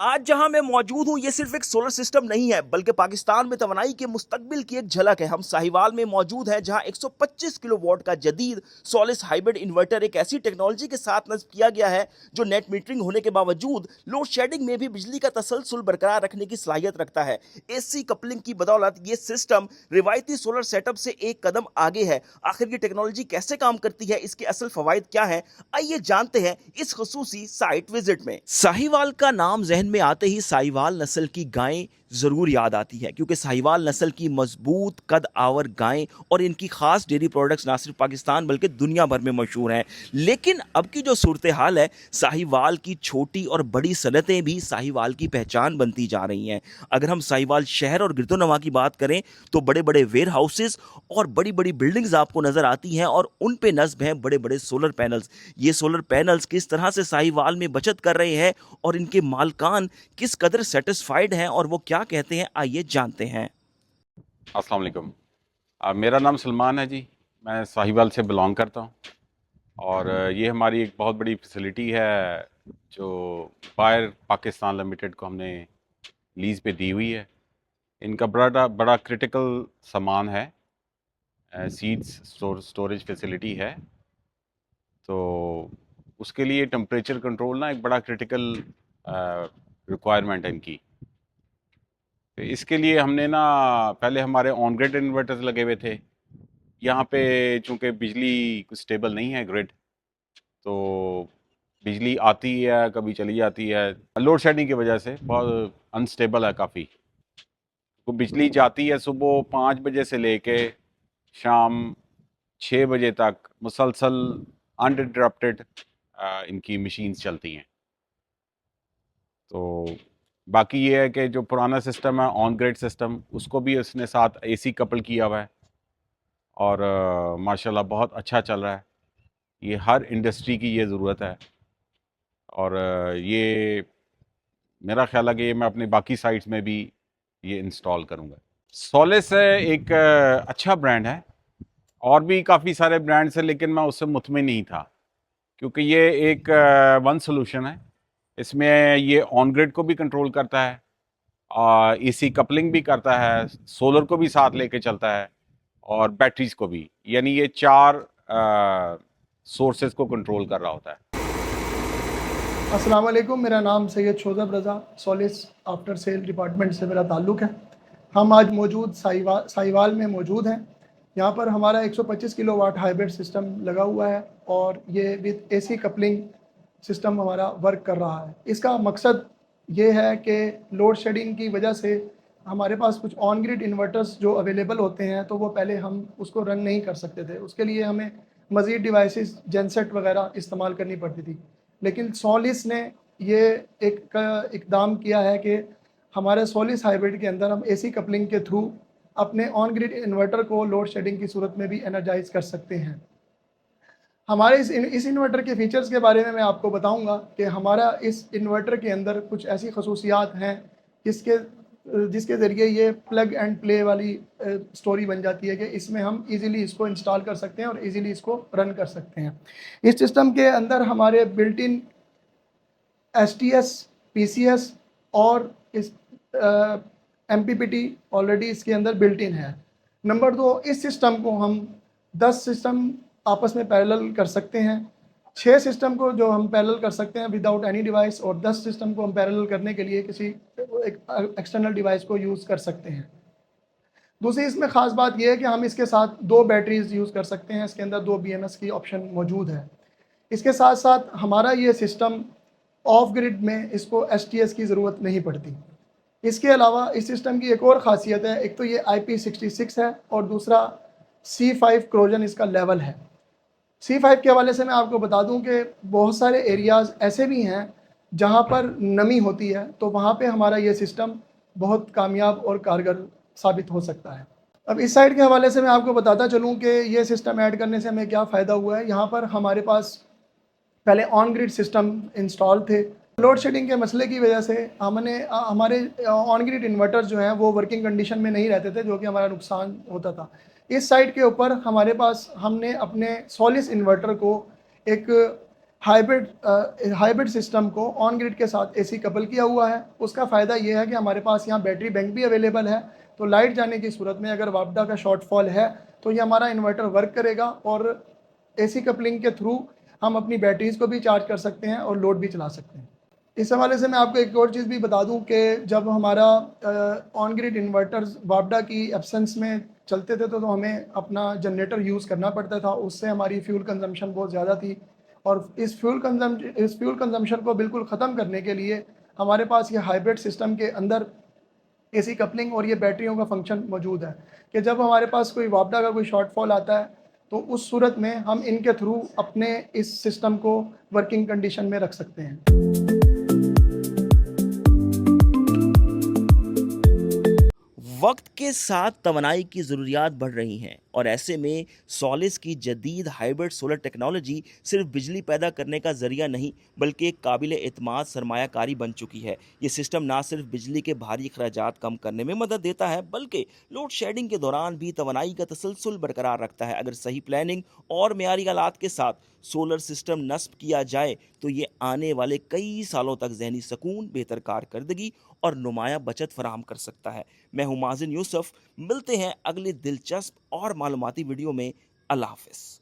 आज जहां मैं मौजूद हूं ये सिर्फ एक सोलर सिस्टम नहीं है बल्कि पाकिस्तान में तवानाई के मुस्तकबिल की एक झलक है। हम साहिवाल में मौजूद हैं जहां 125 किलोवाट का जदीद सोलिस हाइब्रिड इन्वर्टर एक ऐसी टेक्नोलॉजी के साथ नस्ब किया गया है जो नेट मीटरिंग होने के बावजूद लोड शेडिंग में भी बिजली का तसलसल बरकरार रखने की सलाहियत रखता है। एसी कपलिंग की बदौलत ये सिस्टम रिवायती सोलर सेटअप से एक कदम आगे है। आखिर ये टेक्नोलॉजी कैसे काम करती है, इसके असल फवायद क्या है, आइए जानते हैं इस खुसूसी साइट विजिट में। साहिवाल का नाम जहन में आते ही साहिवाल नस्ल की गायें जरूर याद आती है, क्योंकि साहिवाल नस्ल की मजबूत कद आवर गायें और इनकी खास डेयरी प्रोडक्ट्स ना सिर्फ पाकिस्तान बल्कि दुनिया भर में मशहूर हैं। लेकिन अब की जो सूरत हाल है, साहिवाल की छोटी और बड़ी सनतें भी साहिवाल की पहचान बनती जा रही हैं। अगर हम साहिवाल शहर और गिरदोनवा की बात करें तो बड़े बड़े वेयर हाउसेज और बड़ी बड़ी बिल्डिंग्स आपको नजर आती हैं और उन पे नस्ब हैं बड़े बड़े सोलर पैनल्स। ये सोलर पैनल्स किस तरह से साहिवाल में बचत कर रहे हैं और इनके मालकान किस कदर सेटिस्फाइड हैं और वो क्या कहते हैं, आइए जानते हैं। अस्सलाम वालेकुम। मेरा नाम सलमान है जी। मैं साहिवाल से बिलोंग करता हूँ और ये हमारी एक बहुत बड़ी फैसिलिटी है जो बायर पाकिस्तान लिमिटेड को हमने लीज़ पे दी हुई है। इनका बड़ा बड़ा क्रिटिकल सामान है, सीड्स स्टोरेज फैसिलिटी है। तो उसके लिए टेम्परेचर कंट्रोल ना एक बड़ा क्रिटिकल रिक्वायरमेंट है इनकी। तो इसके लिए हमने ना पहले हमारे ऑन ग्रिड इन्वर्टर्स लगे हुए थे। यहाँ पे चूँकि बिजली कुछ स्टेबल नहीं है ग्रिड, तो बिजली आती है कभी चली जाती है, लोड शेडिंग की वजह से बहुत अनस्टेबल है काफ़ी। तो बिजली जाती है सुबह 5 बजे से लेके शाम 6 बजे तक मुसलसल अनइंटरप्टेड इनकी मशीन्स चलती हैं। तो बाकी ये है कि जो पुराना सिस्टम है ऑन ग्रिड सिस्टम, उसको भी उसने साथ एसी कपल किया हुआ है और माशाल्लाह बहुत अच्छा चल रहा है। ये हर इंडस्ट्री की ये ज़रूरत है और ये मेरा ख्याल है कि ये मैं अपनी बाकी साइट्स में भी ये इंस्टॉल करूँगा। सोलिस एक अच्छा ब्रांड है, और भी काफ़ी सारे ब्रांड्स हैं लेकिन मैं उससे मुतमिन नहीं था, क्योंकि ये एक वन सोल्यूशन है। इसमें ये ऑन ग्रिड को भी कंट्रोल करता है, एसी कपलिंग भी करता है, सोलर को भी साथ लेके चलता है और बैटरीज को भी, यानी ये 4 सोर्सेज को कंट्रोल कर रहा होता है। अस्सलाम वालेकुम, मेरा नाम सैयद शोज़ब रज़ा, सोलिस आफ्टर सेल डिपार्टमेंट से मेरा ताल्लुक़ है। हम आज मौजूद साहिवाल में मौजूद हैं। यहाँ पर हमारा 125 किलोवाट हाइब्रिड सिस्टम लगा हुआ है और ये विद एसी कपलिंग सिस्टम हमारा वर्क कर रहा है। इसका मकसद ये है कि लोड शेडिंग की वजह से हमारे पास कुछ ऑन ग्रिड इन्वर्टर्स जो अवेलेबल होते हैं, तो वो पहले हम उसको रन नहीं कर सकते थे। उसके लिए हमें मज़ीद डिवाइसेस जेनसेट वगैरह इस्तेमाल करनी पड़ती थी। लेकिन सोलिस ने ये एक इकदाम किया है कि हमारे सोलिस हाइब्रिड के अंदर हम एसी कपलिंग के थ्रू अपने ऑन ग्रिड इन्वर्टर को लोड शेडिंग की सूरत में भी एनर्जाइज कर सकते हैं। हमारे इस इन्वर्टर के फ़ीचर्स के बारे में मैं आपको बताऊंगा कि हमारा इस इन्वर्टर के अंदर कुछ ऐसी खसूसियात हैं जिसके जिसके ज़रिए ये प्लग एंड प्ले वाली स्टोरी बन जाती है कि इसमें हम इजीली इसको इंस्टॉल कर सकते हैं और इजीली इसको रन कर सकते हैं। इस सिस्टम के अंदर हमारे बिल्ट इन एसटीएस, पीसीएस और इस एमपीपीटी ऑलरेडी इसके अंदर बिल्ट इन है। नंबर 2, इस सिस्टम को हम 10 सिस्टम आपस में पैरेलल कर सकते हैं। 6 सिस्टम को जो हम पैरेलल कर सकते हैं विदाउट एनी डिवाइस, और 10 सिस्टम को हम पैरेलल करने के लिए किसी एक एक्सटर्नल डिवाइस को यूज़ कर सकते हैं। दूसरी इसमें ख़ास बात यह है कि हम इसके साथ 2 बैटरीज यूज़ कर सकते हैं। इसके अंदर 2 BMS की ऑप्शन मौजूद है। इसके साथ साथ हमारा ये सिस्टम ऑफ ग्रिड में इसको STS की ज़रूरत नहीं पड़ती। इसके अलावा इस सिस्टम की एक और ख़ासियत है, एक तो ये IP66 है और दूसरा C5 क्रोजन इसका लेवल है। C5 के हवाले से मैं आपको बता दूं कि बहुत सारे एरियाज़ ऐसे भी हैं जहां पर नमी होती है, तो वहां पे हमारा ये सिस्टम बहुत कामयाब और कारगर साबित हो सकता है। अब इस साइड के हवाले से मैं आपको बताता चलूं कि ये सिस्टम ऐड करने से हमें क्या फ़ायदा हुआ है। यहाँ पर हमारे पास पहले ऑन ग्रिड सिस्टम इंस्टॉल थे। लोड शेडिंग के मसले की वजह से हमारे ऑन ग्रिड इन्वर्टर्स जो हैं वो वर्किंग कंडीशन में नहीं रहते थे, जो कि हमारा नुकसान होता था। इस साइट के ऊपर हमारे पास हमने अपने सोलिस इन्वर्टर को एक हाइब्रिड सिस्टम को ऑन ग्रिड के साथ एसी कपल किया हुआ है। उसका फ़ायदा ये है कि हमारे पास यहाँ बैटरी बैंक भी अवेलेबल है, तो लाइट जाने की सूरत में अगर वापडा का शॉर्टफॉल है तो ये हमारा इन्वर्टर वर्क करेगा और एसी कपलिंग के थ्रू हम अपनी बैटरीज को भी चार्ज कर सकते हैं और लोड भी चला सकते हैं। इस हवाले से मैं आपको एक और चीज़ भी बता दूं कि जब हमारा ऑन ग्रिड इन्वर्टर्स वापडा की एब्सेंस में चलते थे तो हमें अपना जनरेटर यूज़ करना पड़ता था, उससे हमारी फ्यूल कंजम्पशन बहुत ज़्यादा थी। और इस फ्यूल कंजम्पशन को बिल्कुल ख़त्म करने के लिए हमारे पास ये हाइब्रिड सिस्टम के अंदर एसी कपलिंग और ये बैटरियों का फंक्शन मौजूद है कि जब हमारे पास कोई वापडा का कोई शॉर्टफॉल आता है तो उस सूरत में हम इनके थ्रू अपने इस सिस्टम को वर्किंग कंडीशन में रख सकते हैं। वक्त के साथ तवानाई की ज़रूरियात बढ़ रही हैं और ऐसे में सोलिस की जदीद हाइब्रिड सोलर टेक्नोलॉजी सिर्फ बिजली पैदा करने का जरिया नहीं बल्कि एक काबिल एतमाद सरमायाकारी बन चुकी है। ये सिस्टम ना सिर्फ बिजली के भारी अखराजात कम करने में मदद देता है बल्कि लोड शेडिंग के दौरान भी तवानाई का तसलसल बरकरार रखता है। अगर सही प्लानिंग और मेयारी आलात के साथ सोलर सिस्टम नस्ब किया जाए तो ये आने वाले कई सालों तक जहनी सुकून, बेहतर कारकर्दगी और नुमाया बचत फराहम कर सकता है। मैं हूं माजिन यूसुफ, मिलते हैं अगले दिलचस्प और मालूमाती वीडियो में। अल्लाह हाफिज़।